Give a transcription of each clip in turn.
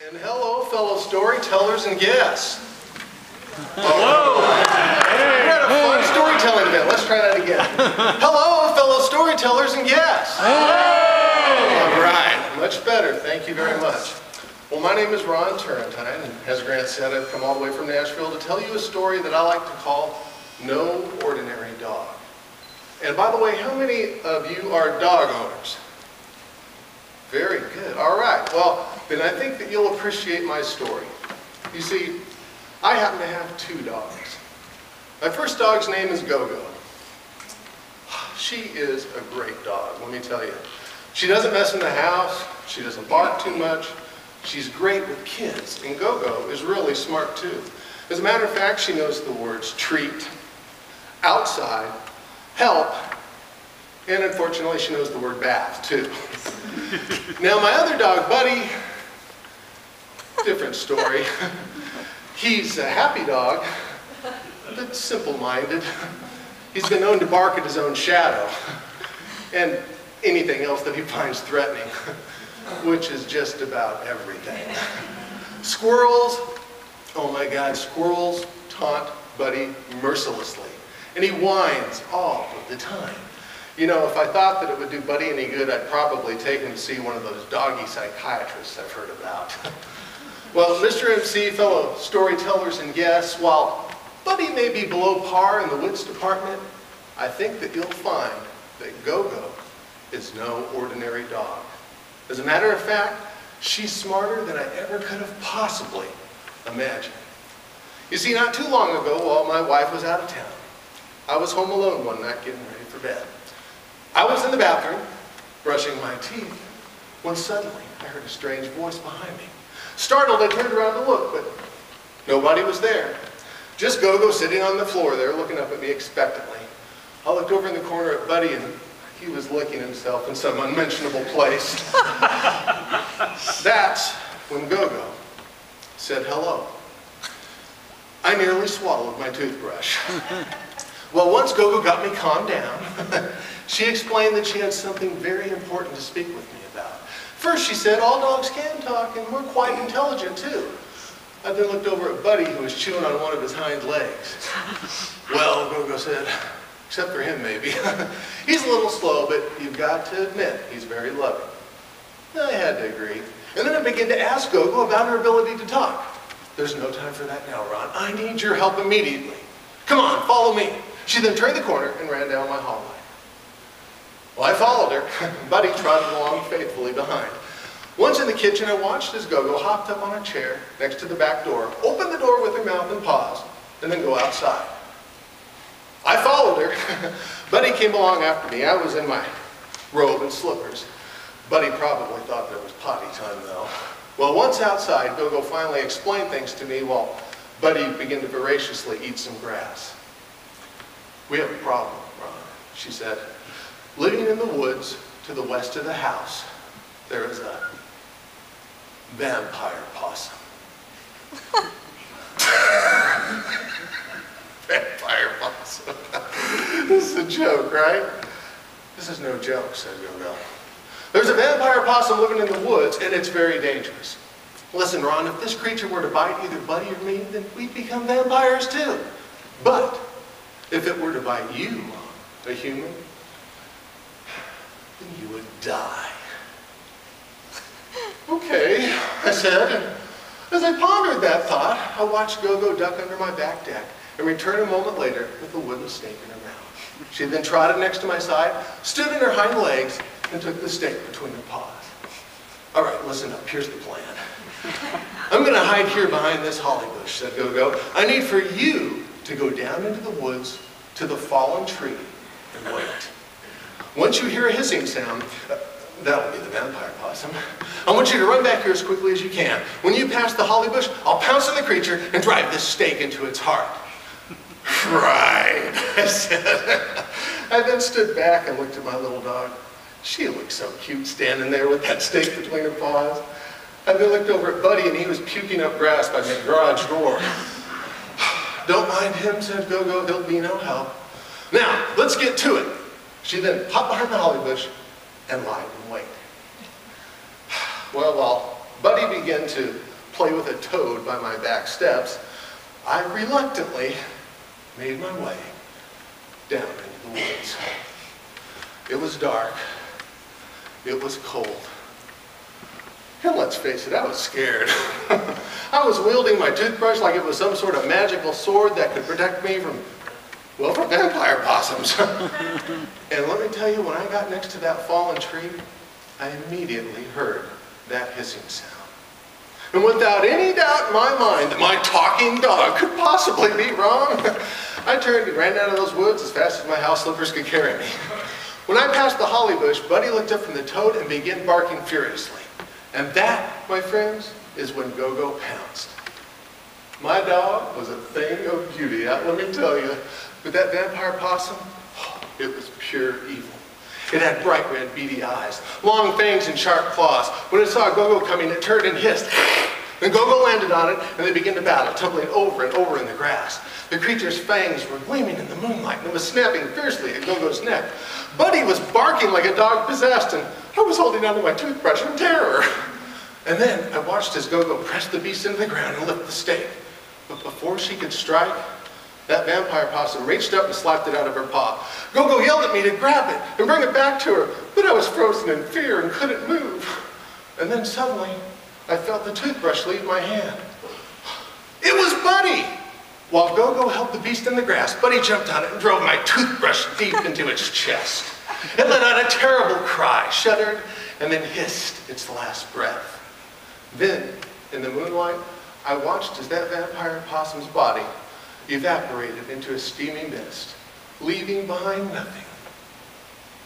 And hello, fellow storytellers and guests. Hello. We had a fun storytelling event. Let's try that again. Hello, fellow storytellers and guests. All right, much better. Thank you very much. Well, my name is Ron Turrentine, and as Grant said, I've come all the way from Nashville to tell you a story that I like to call No Ordinary Dog. And by the way, how many of you are dog owners? Very good. All right. Well, then I think that you'll appreciate my story. You see, I happen to have two dogs. My first dog's name is Go-Go. She is a great dog, let me tell you. She doesn't mess in the house. She doesn't bark too much. She's great with kids, and Go-Go is really smart too. As a matter of fact, she knows the words treat, outside, help, and unfortunately she knows the word bath too. Now my other dog, Buddy, different story. He's a happy dog, but simple-minded. He's been known to bark at his own shadow and anything else that he finds threatening, which is just about everything. Squirrels, oh my God, squirrels taunt Buddy mercilessly, and he whines all of the time. You know, if I thought that it would do Buddy any good, I'd probably take him to see one of those doggy psychiatrists I've heard about. Well, Mr. MC, fellow storytellers and guests, while Buddy may be below par in the wits department, I think that you'll find that Go-Go is no ordinary dog. As a matter of fact, she's smarter than I ever could have possibly imagined. You see, not too long ago, while my wife was out of town, I was home alone one night getting ready for bed. I was in the bathroom, brushing my teeth, when suddenly I heard a strange voice behind me. Startled, I turned around to look, but nobody was there. Just Go-Go sitting on the floor there, looking up at me expectantly. I looked over in the corner at Buddy, and he was licking himself in some unmentionable place. That's when Go-Go said hello. I nearly swallowed my toothbrush. Well, once Go-Go got me calmed down, she explained that she had something very important to speak with me about. First, she said all dogs can talk, and we're quite intelligent, too. I then looked over at Buddy, who was chewing on one of his hind legs. Well, Go-Go said, except for him, maybe. He's a little slow, but you've got to admit, he's very loving. I had to agree. And then I began to ask Go-Go about her ability to talk. There's no time for that now, Ron. I need your help immediately. Come on, follow me. She then turned the corner and ran down my hallway. Well, I followed her. Buddy trotted along faithfully behind. Once in the kitchen, I watched as Go-Go hopped up on a chair next to the back door, opened the door with her mouth and paws, and then go outside. I followed her. Buddy came along after me. I was in my robe and slippers. Buddy probably thought there was potty time, though. Well, once outside, Go-Go finally explained things to me while Buddy began to voraciously eat some grass. We have a problem, Ron, she said. Living in the woods to the west of the house, there is a vampire possum. Vampire possum. This is a joke, right? This is no joke, said Go-Go. There's a vampire possum living in the woods, and it's very dangerous. Listen, Ron, if this creature were to bite either Buddy or me, then we'd become vampires too. But if it were to bite you, a human, then you would die. Okay, I said, and as I pondered that thought, I watched Go-Go duck under my back deck and return a moment later with a wooden stake in her mouth. She then trotted next to my side, stood in her hind legs, and took the stake between her paws. All right, listen up, here's the plan. I'm going to hide here behind this holly bush, said Go-Go. I need for you to go down into the woods to the fallen tree and wait. Once you hear a hissing sound, that'll be the vampire possum. I want you to run back here as quickly as you can. When you pass the holly bush, I'll pounce on the creature and drive this stake into its heart. Right, I said. I then stood back and looked at my little dog. She looked so cute standing there with that stake between her paws. I then looked over at Buddy, and he was puking up grass by my garage door. Don't mind him, said Go-Go. He'll be no help. Now, let's get to it. She then hopped behind the holly bush and lied in wait. Well, while Buddy began to play with a toad by my back steps, I reluctantly made my way down into the woods. It was dark. It was cold. And let's face it, I was scared. I was wielding my toothbrush like it was some sort of magical sword that could protect me from, well, from vampire possums. And let me tell you, when I got next to that fallen tree, I immediately heard that hissing sound. And without any doubt in my mind that my talking dog could possibly be wrong, I turned and ran out of those woods as fast as my house slippers could carry me. When I passed the holly bush, Buddy looked up from the toad and began barking furiously. And that, my friends, is when Go-Go pounced. My dog was a thing of beauty, let me tell you. But that vampire possum, it was pure evil. It had bright red beady eyes, long fangs and sharp claws. When it saw Go-Go coming, it turned and hissed. Then Go-Go landed on it, and they began to battle, tumbling over and over in the grass. The creature's fangs were gleaming in the moonlight, and it was snapping fiercely at Go-Go's neck. Buddy was barking like a dog possessed, and I was holding onto my toothbrush in terror. And then I watched as Go-Go pressed the beast into the ground and lift the stake. But before she could strike, that vampire possum reached up and slapped it out of her paw. Go-Go yelled at me to grab it and bring it back to her, but I was frozen in fear and couldn't move. And then suddenly, I felt the toothbrush leave my hand. It was Buddy! While Go-Go held the beast in the grass, Buddy jumped on it and drove my toothbrush deep into its chest. It let out a terrible cry, shuddered, and then hissed its last breath. Then, in the moonlight, I watched as that vampire possum's body evaporated into a steamy mist, leaving behind nothing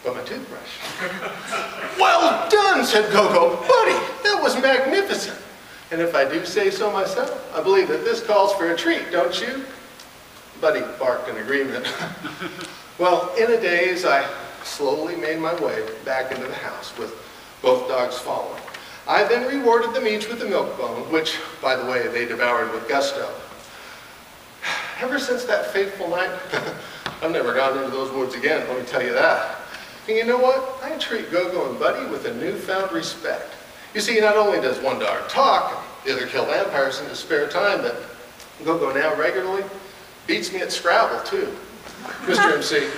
but my toothbrush. Well done, said Go-Go. Buddy, that was magnificent. And if I do say so myself, I believe that this calls for a treat, don't you? Buddy barked in agreement. Well, in a daze, I slowly made my way back into the house with both dogs following. I then rewarded them each with a milk bone, which, by the way, they devoured with gusto. Ever since that fateful night, I've never gone into those woods again, let me tell you that. And you know what? I treat Go-Go and Buddy with a newfound respect. You see, not only does one dog talk, the other kill vampires in his spare time, but Go-Go now regularly beats me at Scrabble, too. Mr. MC.